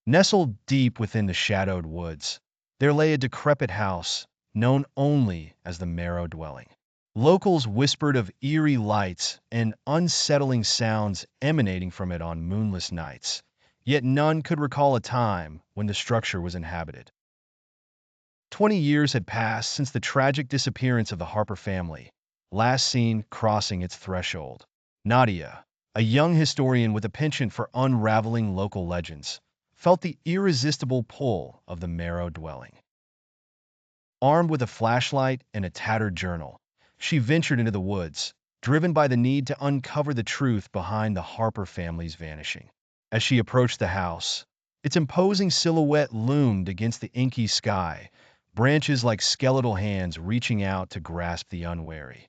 Nestled deep within the shadowed woods, there lay a decrepit house known only as the Marrow Dwelling. Locals whispered of eerie lights and unsettling sounds emanating from it on moonless nights, yet none could recall a time when the structure was inhabited. 20 years had passed since the tragic disappearance of the Harper family, last seen crossing its threshold. Nadia, a young historian with a penchant for unraveling local legends, felt the irresistible pull of the Marrow Dwelling. Armed with a flashlight and a tattered journal, she ventured into the woods, driven by the need to uncover the truth behind the Harper family's vanishing. As she approached the house, its imposing silhouette loomed against the inky sky, branches like skeletal hands reaching out to grasp the unwary.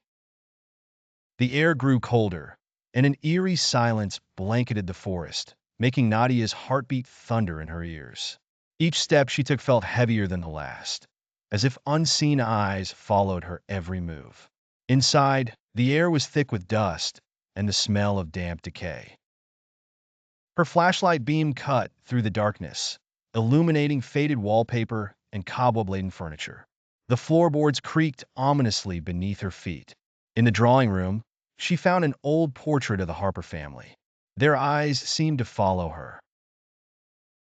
The air grew colder, and an eerie silence blanketed the forest, making Nadia's heartbeat thunder in her ears. Each step she took felt heavier than the last, as if unseen eyes followed her every move. Inside, the air was thick with dust and the smell of damp decay. Her flashlight beam cut through the darkness, illuminating faded wallpaper and cobweb-laden furniture. The floorboards creaked ominously beneath her feet. In the drawing room, she found an old portrait of the Harper family. Their eyes seemed to follow her.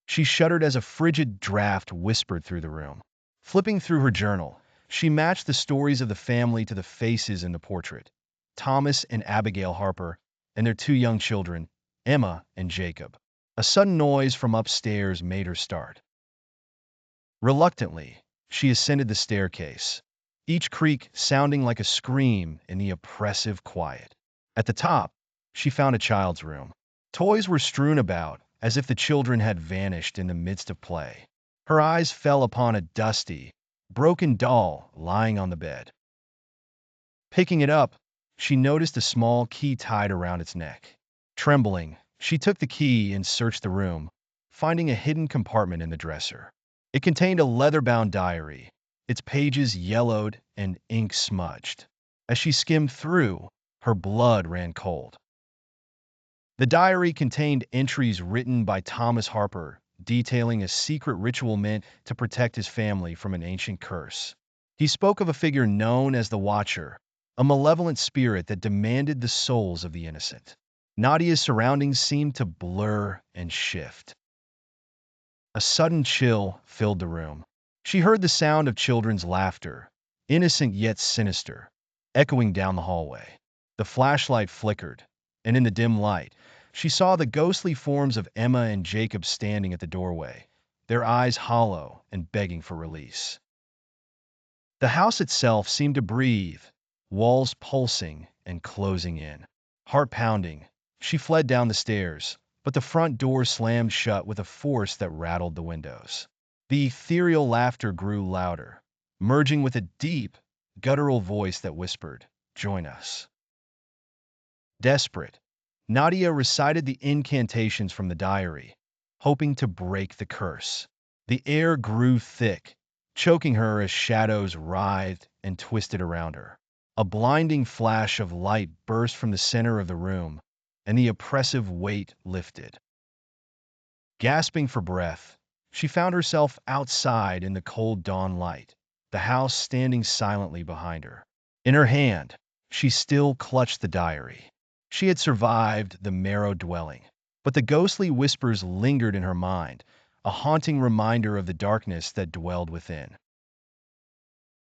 She shuddered as a frigid draft whispered through the room. Flipping through her journal, she matched the stories of the family to the faces in the portrait: Thomas and Abigail Harper, and their two young children, Emma and Jacob. A sudden noise from upstairs made her start. Reluctantly, she ascended the staircase, each creak sounding like a scream in the oppressive quiet. At the top, she found a child's room. Toys were strewn about, as if the children had vanished in the midst of play. Her eyes fell upon a dusty, broken doll lying on the bed. Picking it up, she noticed a small key tied around its neck. Trembling, she took the key and searched the room, finding a hidden compartment in the dresser. It contained a leather-bound diary, its pages yellowed and ink smudged. As she skimmed through, her blood ran cold. The diary contained entries written by Thomas Harper, detailing a secret ritual meant to protect his family from an ancient curse. He spoke of a figure known as the Watcher, a malevolent spirit that demanded the souls of the innocent. Nadia's surroundings seemed to blur and shift. A sudden chill filled the room. She heard the sound of children's laughter, innocent yet sinister, echoing down the hallway. The flashlight flickered, and in the dim light, she saw the ghostly forms of Emma and Jacob standing at the doorway, their eyes hollow and begging for release. The house itself seemed to breathe, walls pulsing and closing in. Heart pounding, she fled down the stairs, but the front door slammed shut with a force that rattled the windows. The ethereal laughter grew louder, merging with a deep, guttural voice that whispered, "Join us." Desperate, Nadia recited the incantations from the diary, hoping to break the curse. The air grew thick, choking her as shadows writhed and twisted around her. A blinding flash of light burst from the center of the room, and the oppressive weight lifted. Gasping for breath, she found herself outside in the cold dawn light, the house standing silently behind her. In her hand, she still clutched the diary. She had survived the Marrow Dwelling, but the ghostly whispers lingered in her mind, a haunting reminder of the darkness that dwelled within.